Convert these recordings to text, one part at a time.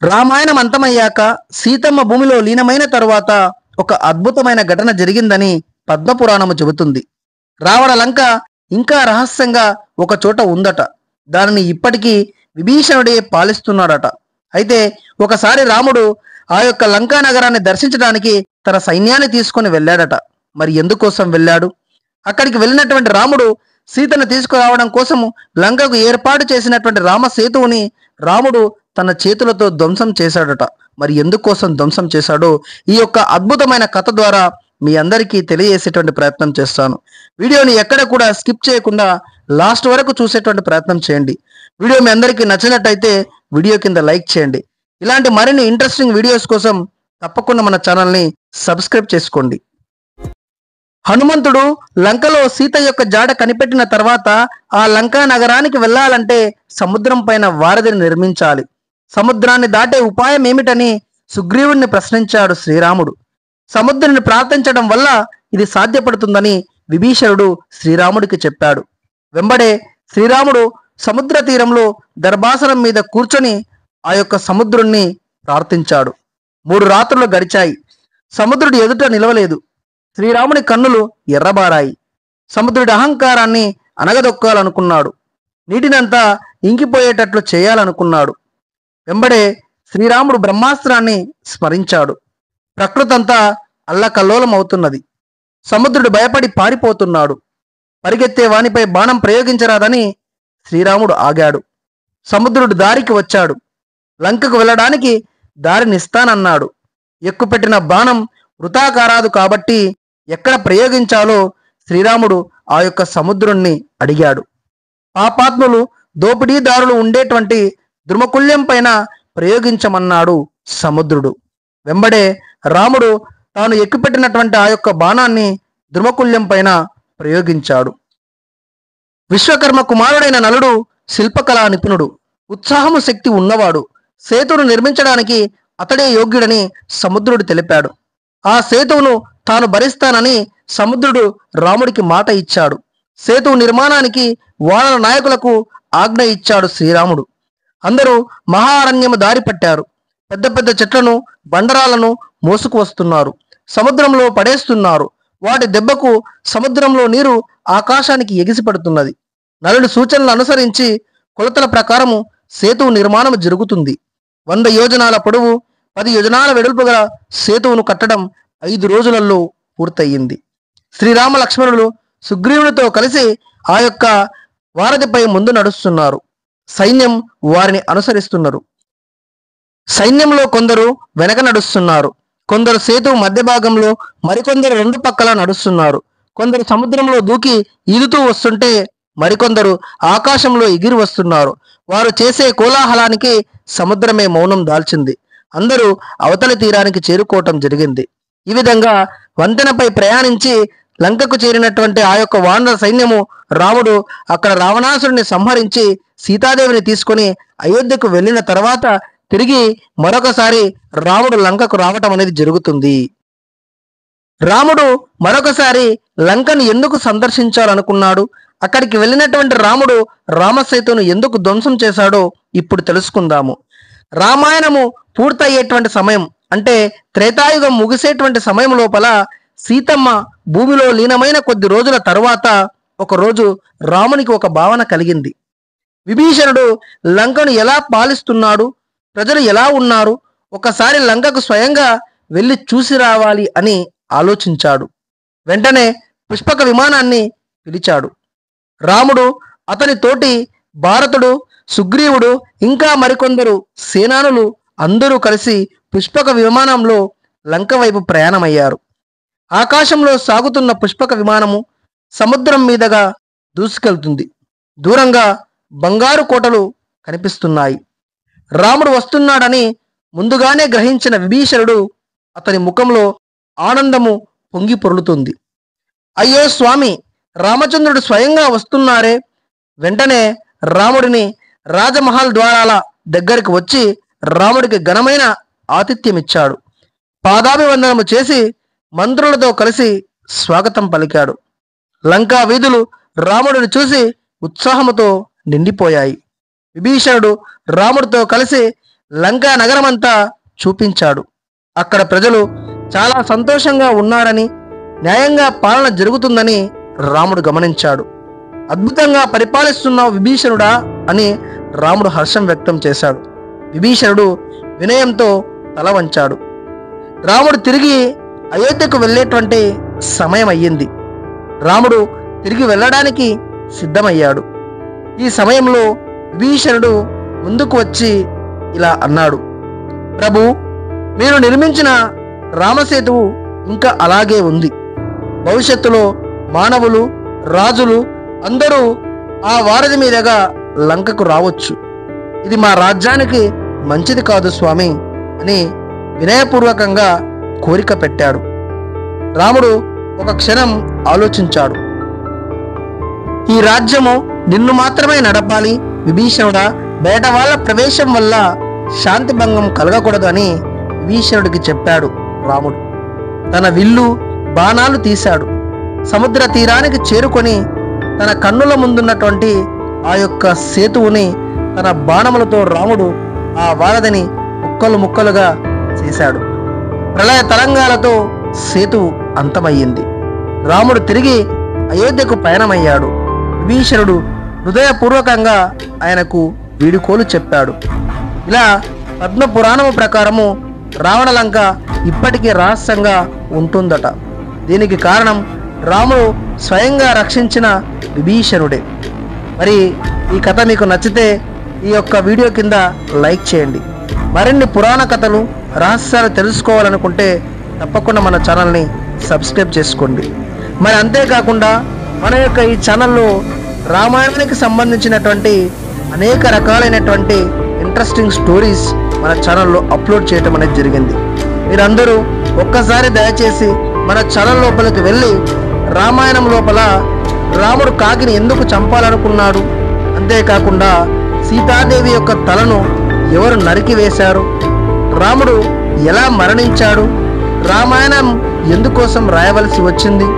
రామాయణం అంతమయ్యాక సీతమ్మ భూమిలో లీనమైన తరువాత ఒక అద్భుతమైన ఘటన జరిగిందని పద్మపురాణము చెబుతుంది. రావణ లంక ఇంకా రహస్యంగా ఒక చోట ఉందట. దానిని ఇప్పటికీ విభీషణుడే పాలిస్తున్నాడట. అయితే ఒకసారి రాముడు ఆ యొక్క లంకా నగరాన్ని దర్శించడానికి తన సైన్యాన్ని తీసుకొని వెళ్ళాడట. మరి ఎందుకోసం వెళ్ళాడు? అక్కడికి వెళ్ళినటువంటి రాముడు సీతను తీసుకురావడం కోసము లంకకు ఏర్పాటు చేసినటువంటి రామ సేతువుని రాముడు తన చేతులతో ధ్వంసం చేశాడట. మరి ఎందుకోసం ధ్వంసం చేశాడో ఈ యొక్క అద్భుతమైన కథ ద్వారా మీ అందరికీ తెలియజేసేటువంటి ప్రయత్నం చేస్తాను. వీడియోని ఎక్కడ కూడా స్కిప్ చేయకుండా లాస్ట్ వరకు చూసేటువంటి ప్రయత్నం చేయండి. వీడియో మీ అందరికీ నచ్చినట్టయితే వీడియో కింద లైక్ చేయండి. ఇలాంటి మరిన్ని ఇంట్రెస్టింగ్ వీడియోస్ కోసం తప్పకుండా మన ఛానల్ని సబ్స్క్రైబ్ చేసుకోండి. హనుమంతుడు లంకలో సీత యొక్క జాడ కనిపెట్టిన తర్వాత ఆ లంకా నగరానికి వెళ్ళాలంటే సముద్రం పైన వారధిని నిర్మించాలి. సముద్రాన్ని దాటే ఉపాయం ఏమిటని సుగ్రీవుణ్ణి ప్రశ్నించాడు శ్రీరాముడు. సముద్రుని ప్రార్థించడం వల్ల ఇది సాధ్యపడుతుందని విభీషణుడు శ్రీరాముడికి చెప్పాడు. వెంబడే శ్రీరాముడు సముద్ర తీరంలో దర్భాసనం మీద కూర్చొని ఆ యొక్క సముద్రుణ్ణి ప్రార్థించాడు. 3 రాత్రులు గడిచాయి. సముద్రుడి ఎదుట నిలవలేదు. శ్రీరాముని కన్నులు ఎర్రబారాయి. సముద్రుడి అహంకారాన్ని అనగదొక్కాలనుకున్నాడు. నీటినంతా ఇంకిపోయేటట్లు చేయాలనుకున్నాడు. వెంబడే శ్రీరాముడు బ్రహ్మాస్త్రాన్ని స్మరించాడు. ప్రకృతంతా అల్లకల్లోలమవుతున్నది. సముద్రుడు భయపడి పారిపోతున్నాడు. పరిగెత్తే వానిపై బాణం ప్రయోగించరాదని శ్రీరాముడు ఆగాడు. సముద్రుడు దారికి వచ్చాడు. లంకకు వెళ్ళడానికి దారినిస్తానన్నాడు. ఎక్కుపెట్టిన బాణం వృథా కారాదు కాబట్టి ఎక్కడ ప్రయోగించాలో శ్రీరాముడు ఆ యొక్క సముద్రుణ్ణి అడిగాడు. పాపాత్ములు దోపిడీదారులు ఉండేటువంటి ద్రుమకుల్యం పైన ప్రయోగించమన్నాడు సముద్రుడు. వెంబడే రాముడు తాను ఎక్కుపెట్టినటువంటి ఆ యొక్క బాణాన్ని ద్రుమకుల్యం పైన ప్రయోగించాడు. విశ్వకర్మ కుమారుడైన నలుడు శిల్పకళా నిపుణుడు, ఉత్సాహము శక్తి ఉన్నవాడు. సేతువును నిర్మించడానికి అతడే యోగ్యుడని సముద్రుడు తెలిపాడు. ఆ సేతువును తాను భరిస్తానని సముద్రుడు రాముడికి మాట ఇచ్చాడు. సేతువు నిర్మాణానికి వానర నాయకులకు ఆజ్ఞ ఇచ్చాడు శ్రీరాముడు. అందరూ మహారణ్యము దారి పట్టారు. పెద్ద పెద్ద చెట్లను బండరాలను మోసుకు వస్తున్నారు. సముద్రంలో పడేస్తున్నారు. వాటి దెబ్బకు సముద్రంలో నీరు ఆకాశానికి ఎగిసిపడుతున్నది. నలుడి సూచనలు అనుసరించి కొలతల ప్రకారము సేతువు నిర్మాణం జరుగుతుంది. 100 యోజనాల పొడవు 10 యోజనాల వెడల్పు గల సేతువును కట్టడం 5 రోజులలో పూర్తయింది. శ్రీరామ లక్ష్మణులు సుగ్రీవునితో కలిసి ఆ యొక్క వారధిపై ముందు నడుస్తున్నారు. సైన్యం వారిని అనుసరిస్తున్నారు. సైన్యంలో కొందరు వెనక నడుస్తున్నారు. కొందరు సేతువు మధ్య భాగంలో, మరికొందరు 2 పక్కల నడుస్తున్నారు. కొందరు సముద్రంలో దూకి ఈదుతూ వస్తుంటే మరికొందరు ఆకాశంలో ఎగిరి వస్తున్నారు. వారు చేసే కోలాహలానికి సముద్రమే మౌనం దాల్చింది. అందరూ అవతలి తీరానికి చేరుకోవటం జరిగింది. ఈ విధంగా వంతెనపై ప్రయాణించి లంకకు చేరినటువంటి ఆ యొక్క వానర సైన్యము రాముడు అక్కడ రావణాసురుని సంహరించి సీతాదేవిని తీసుకొని అయోధ్యకు వెళ్ళిన తర్వాత తిరిగి మరొకసారి రాముడు లంకకు రావటం అనేది జరుగుతుంది. రాముడు మరొకసారి లంకను ఎందుకు సందర్శించాలనుకున్నాడు? అక్కడికి వెళ్ళినటువంటి రాముడు రామసేతును ఎందుకు ధ్వంసం చేశాడో ఇప్పుడు తెలుసుకుందాము. రామాయణము పూర్తయ్యేటువంటి సమయం అంటే త్రేతాయుగం ముగిసేటువంటి సమయం లోపల సీతమ్మ భూమిలో లీనమైన కొద్ది రోజుల తరువాత ఒకరోజు రామునికి ఒక భావన కలిగింది. విభీషణుడు లంకను ఎలా పాలిస్తున్నాడు, ప్రజలు ఎలా ఉన్నారు, ఒకసారి లంకకు స్వయంగా వెళ్ళి చూసి రావాలి అని ఆలోచించాడు. వెంటనే పుష్పక విమానాన్ని పిలిచాడు. రాముడు, అతని తోటి భారతుడు, సుగ్రీవుడు ఇంకా మరికొందరు సేనానులు అందరూ కలిసి పుష్పక విమానంలో లంక వైపు ప్రయాణమయ్యారు. ఆకాశంలో సాగుతున్న పుష్పక విమానము సముద్రం మీదుగా దూసుకెళ్తుంది. దూరంగా బంగారు కోటలు కనిపిస్తున్నాయి. రాముడు వస్తున్నాడని ముందుగానే గ్రహించిన విభీషణుడు అతని ముఖంలో ఆనందము పొంగి పొర్లుతుంది. అయ్యో స్వామి, రామచంద్రుడు స్వయంగా వస్తున్నారే! వెంటనే రాముడిని రాజమహల్ ద్వారాల దగ్గరికి వచ్చి రాముడికి ఘనమైన ఆతిథ్యమిచ్చాడు. పాదాభివందనము చేసి మంత్రులతో కలిసి స్వాగతం పలికాడు. లంకా వీధులు రాముడిని చూసి ఉత్సాహముతో నిండిపోయాయి. విభీషణుడు రాముడితో కలిసి లంకా నగరమంతా చూపించాడు. అక్కడ ప్రజలు చాలా సంతోషంగా ఉన్నారని, న్యాయంగా పాలన జరుగుతుందని రాముడు గమనించాడు. అద్భుతంగా పరిపాలిస్తున్నావు విభీషణుడా అని రాముడు హర్షం వ్యక్తం చేశాడు. విభీషణుడు వినయంతో తల వంచాడు. రాముడు తిరిగి అయోధ్యకు వెళ్ళేటువంటి సమయం అయ్యింది. రాముడు తిరిగి వెళ్ళడానికి సిద్ధమయ్యాడు. ఈ సమయంలో విభీషణుడు ముందుకు వచ్చి ఇలా అన్నాడు, ప్రభు, మీరు నిర్మించిన రామసేతువు ఇంకా అలాగే ఉంది. భవిష్యత్తులో మానవులు, రాజులు అందరూ ఆ వారధి మీదుగా లంకకు రావచ్చు. ఇది మా రాజ్యానికి మంచిది కాదు స్వామి అని వినయపూర్వకంగా కోరిక పెట్టాడు. రాముడు ఒక క్షణం ఆలోచించాడు. ఈ రాజ్యము నిన్ను మాత్రమే నడపాలి విభీషణుడా, బయట వాళ్ళ ప్రవేశం వల్ల శాంతి భంగం కలగకూడదు అని విభీషణుడికి చెప్పాడు రాముడు. తన విల్లు బాణాలు తీశాడు. సముద్ర తీరానికి చేరుకొని తన కన్నుల ముందున్నటువంటి ఆ యొక్క సేతువుని తన బాణములతో రాముడు ఆ వారధిని ముక్కలు ముక్కలుగా చేశాడు. ప్రళయ తరంగాలతో సేతువు అంతమయ్యింది. రాముడు తిరిగి అయోధ్యకు పయనమయ్యాడు. విభీషణుడు హృదయపూర్వకంగా ఆయనకు వీడుకోలు చెప్పాడు. ఇలా పద్మపురాణము ప్రకారము రావణలంక ఇప్పటికీ రహస్యంగా ఉంటుందట. దీనికి కారణం రాముడు స్వయంగా రక్షించిన విభీషణుడే. మరి ఈ కథ మీకు నచ్చితే ఈ యొక్క వీడియో కింద లైక్ చేయండి. మరిన్ని పురాణ కథలు, రహస్యాలు తెలుసుకోవాలనుకుంటే తప్పకుండా మన ఛానల్ని సబ్స్క్రైబ్ చేసుకోండి. మరి అంతేకాకుండా మన యొక్క ఈ ఛానల్లో రామాయణానికి సంబంధించినటువంటి అనేక రకాలైనటువంటి ఇంట్రెస్టింగ్ స్టోరీస్ మన ఛానల్లో అప్లోడ్ చేయటం అనేది జరిగింది. మీరందరూ ఒక్కసారి దయచేసి మన ఛానల్ లోపలికి వెళ్ళి రామాయణం లోపల రాముడు కాకిని ఎందుకు చంపాలనుకున్నాడు, అంతేకాకుండా సీతాదేవి యొక్క తలను ఎవరు నరికి వేశారు, రాముడు ఎలా మరణించాడు, రామాయణం ఎందుకోసం రాయవలసి వచ్చింది,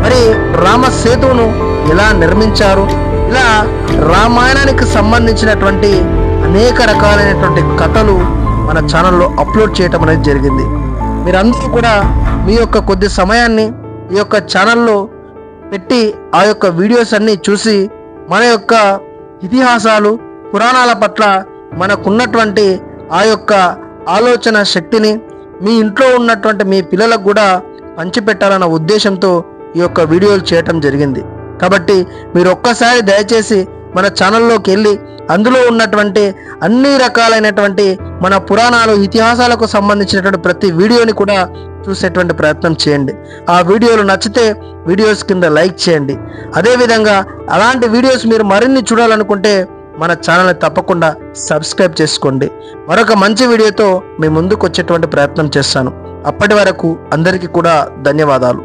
మరి రామ సేతువును ఎలా నిర్మించారు, ఇలా రామాయణానికి సంబంధించినటువంటి అనేక రకాలైనటువంటి కథలు మన ఛానల్లో అప్లోడ్ చేయటం అనేది జరిగింది. మీరందరూ కూడా మీ యొక్క కొద్ది సమయాన్ని ఈ యొక్క ఛానల్లో పెట్టి ఆ యొక్క వీడియోస్ అన్నీ చూసి మన యొక్క ఇతిహాసాలు, పురాణాల పట్ల మనకున్నటువంటి ఆ యొక్క ఆలోచన శక్తిని మీ ఇంట్లో ఉన్నటువంటి మీ పిల్లలకు కూడా పంచిపెట్టాలన్న ఉద్దేశంతో ఈ యొక్క వీడియోలు చేయటం జరిగింది. కాబట్టి మీరు ఒక్కసారి దయచేసి మన ఛానల్లోకి వెళ్ళి అందులో ఉన్నటువంటి అన్ని రకాలైనటువంటి మన పురాణాలు, ఇతిహాసాలకు సంబంధించినటువంటి ప్రతి వీడియోని కూడా చూసేటువంటి ప్రయత్నం చేయండి. ఆ వీడియోలు నచ్చితే వీడియోస్ కింద లైక్ చేయండి. అదేవిధంగా అలాంటి వీడియోస్ మీరు మరిన్ని చూడాలనుకుంటే మన ఛానల్ని తప్పకుండా సబ్స్క్రైబ్ చేసుకోండి. మరొక మంచి వీడియోతో మీ ముందుకు వచ్చేటువంటి ప్రయత్నం చేస్తాను. అప్పటి వరకు అందరికీ కూడా ధన్యవాదాలు.